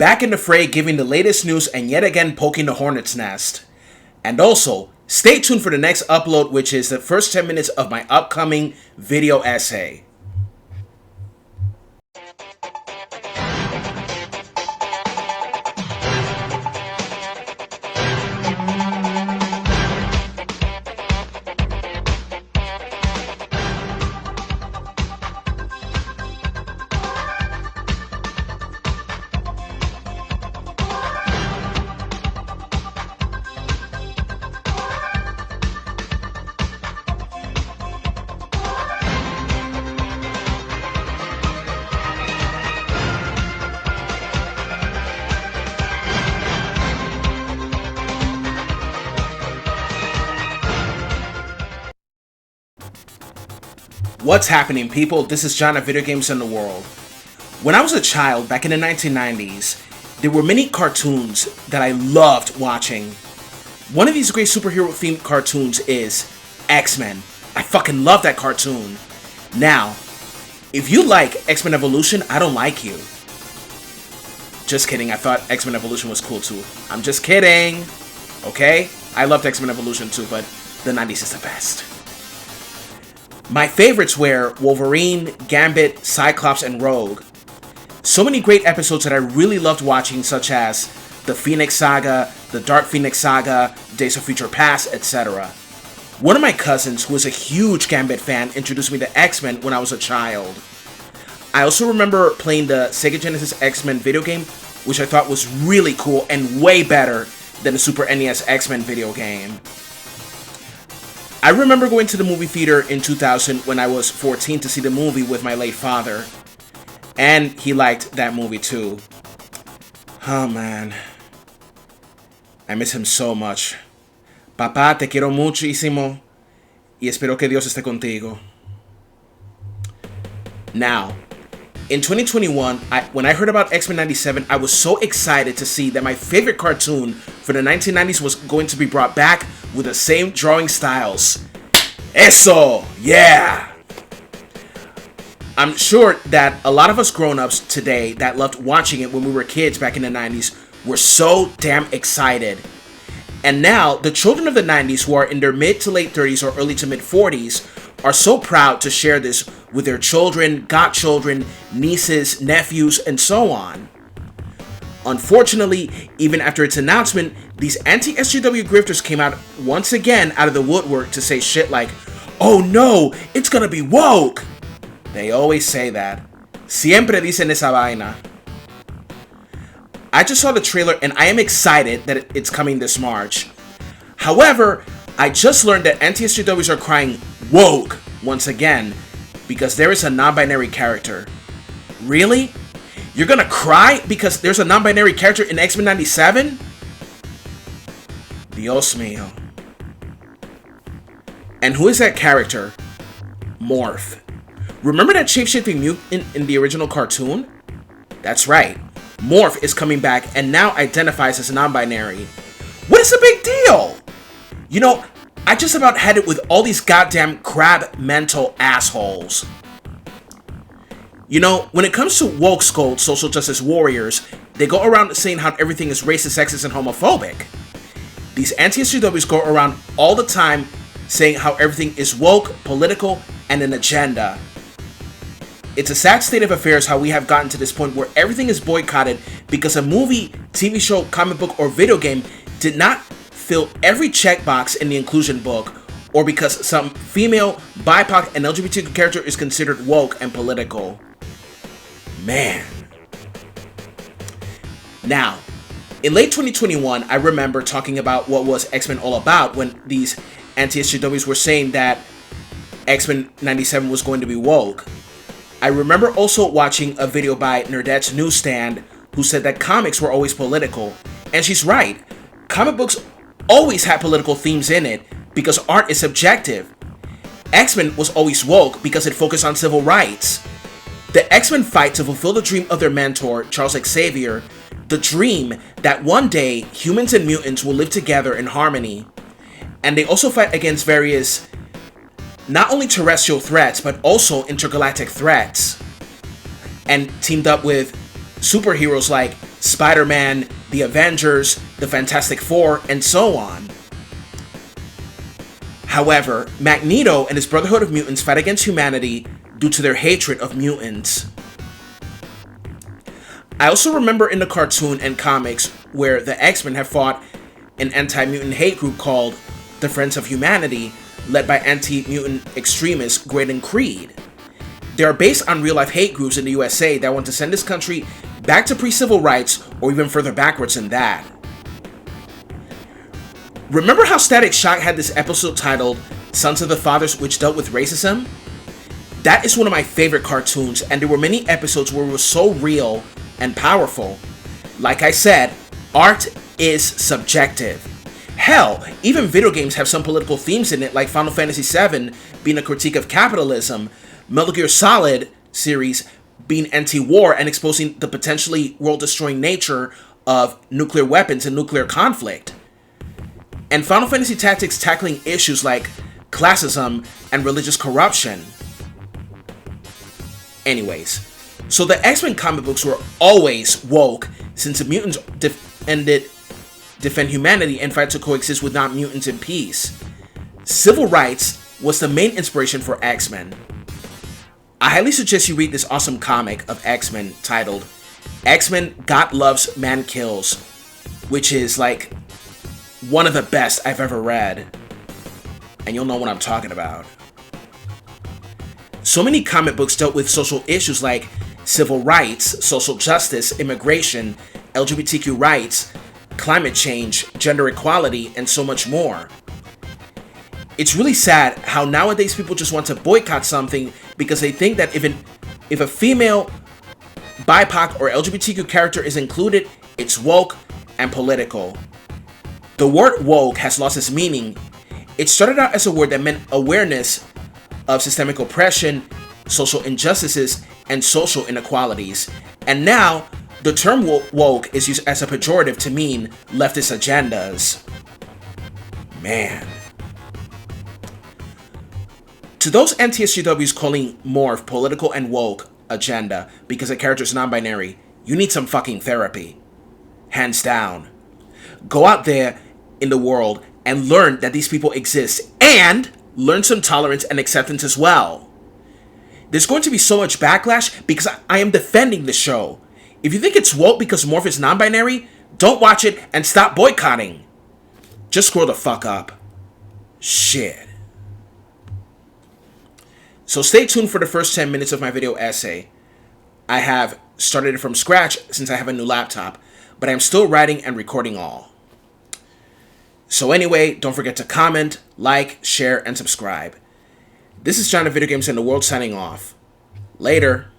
back in the fray giving the latest news and yet again poking the hornet's nest. And also, stay tuned for the next upload, which is the first 10 minutes of my upcoming video essay. What's happening, people? This is John of Video Games in the World. When I was a child, back in the 1990s, there were many cartoons that I loved watching. One of these great superhero-themed cartoons is X-Men. I fucking love that cartoon. Now, if you like X-Men Evolution, I don't like you. Just kidding, I thought X-Men Evolution was cool too. I'm just kidding, okay? I loved X-Men Evolution too, but the 90s is the best. My favorites were Wolverine, Gambit, Cyclops, and Rogue. So many great episodes that I really loved watching, such as the Phoenix Saga, the Dark Phoenix Saga, Days of Future Past, etc. One of my cousins, who was a huge Gambit fan, introduced me to X-Men when I was a child. I also remember playing the Sega Genesis X-Men video game, which I thought was really cool and way better than the Super NES X-Men video game. I remember going to the movie theater in 2000 when I was 14 to see the movie with my late father. And he liked that movie too. Oh man. I miss him so much. Papá, te quiero muchísimo. Y espero que Dios esté contigo. Now, in 2021, when I heard about X-Men 97, I was so excited to see that my favorite cartoon for the 1990s was going to be brought back with the same drawing styles. Eso! Yeah! I'm sure that a lot of us grown-ups today that loved watching it when we were kids back in the 90s were so damn excited. And now, the children of the 90s who are in their mid to late 30s or early to mid 40s are so proud to share this with their children, godchildren, nieces, nephews, and so on. Unfortunately, even after its announcement, these anti-SJW grifters came out once again out of the woodwork to say shit like, "Oh no, it's gonna be woke!" They always say that. Siempre dicen esa vaina. I just saw the trailer and I am excited that it's coming this March. However, I just learned that anti-SJWs are crying woke once again because there is a non-binary character. Really? You're gonna cry because there's a non-binary character in X-Men 97? Dios mío. And who is that character? Morph. Remember that shape-shifting mutant in the original cartoon? That's right. Morph is coming back and now identifies as non-binary. What is the big deal? You know, I just about had it with all these goddamn crab mental assholes. You know, when it comes to woke scolds, social justice warriors, they go around saying how everything is racist, sexist, and homophobic. These anti-SJWs go around all the time saying how everything is woke, political, and an agenda. It's a sad state of affairs how we have gotten to this point where everything is boycotted because a movie, TV show, comic book, or video game did not fill every checkbox in the inclusion book, or because some female, BIPOC, and LGBTQ character is considered woke and political. Man. Now, in late 2021, I remember talking about what was X-Men all about when these anti-SJWs were saying that X-Men 97 was going to be woke. I remember also watching a video by Nerdette's Newsstand who said that comics were always political. And she's right. Comic books always had political themes in it because art is subjective. X-Men was always woke because it focused on civil rights. The X-Men fight to fulfill the dream of their mentor, Charles Xavier, the dream that one day humans and mutants will live together in harmony. And they also fight against various, not only terrestrial threats, but also intergalactic threats. And teamed up with superheroes like Spider-Man, the Avengers, the Fantastic Four, and so on. However, Magneto and his Brotherhood of Mutants fight against humanity due to their hatred of mutants. I also remember in the cartoon and comics where the X-Men have fought an anti-mutant hate group called the Friends of Humanity, led by anti-mutant extremist Graydon Creed. They are based on real-life hate groups in the USA that want to send this country back to pre-civil rights or even further backwards than that. Remember how Static Shock had this episode titled Sons of the Fathers, which dealt with racism? That is one of my favorite cartoons, and there were many episodes where it was so real and powerful. Like I said, art is subjective. Hell, even video games have some political themes in it, like Final Fantasy VII being a critique of capitalism, Metal Gear Solid series being anti-war and exposing the potentially world-destroying nature of nuclear weapons and nuclear conflict, and Final Fantasy Tactics tackling issues like classism and religious corruption. Anyways, so the X-Men comic books were always woke, since the mutants defend humanity and fight to coexist with non-mutants in peace. Civil rights was the main inspiration for X-Men. I highly suggest you read this awesome comic of X-Men titled X-Men God Loves, Man Kills, which is like one of the best I've ever read, and you'll know what I'm talking about. So many comic books dealt with social issues like civil rights, social justice, immigration, LGBTQ rights, climate change, gender equality, and so much more. It's really sad how nowadays people just want to boycott something because they think that if a female, BIPOC, or LGBTQ character is included, it's woke and political. The word woke has lost its meaning. It started out as a word that meant awareness of systemic oppression, social injustices, and social inequalities. And now, the term woke is used as a pejorative to mean leftist agendas. Man. To those anti-SJWs calling Morph political and woke agenda because a character is non-binary, you need some fucking therapy. Hands down. Go out there in the world and learn that these people exist, and learn some tolerance and acceptance as well. There's going to be so much backlash because I am defending the show. If you think it's woke because Morph is non-binary, don't watch it and stop boycotting. Just scroll the fuck up. Shit. So stay tuned for the first 10 minutes of my video essay. I have started it from scratch since I have a new laptop, but I'm still writing and recording all. So anyway, don't forget to comment, like, share, and subscribe. This is John of Video Games in the World signing off. Later.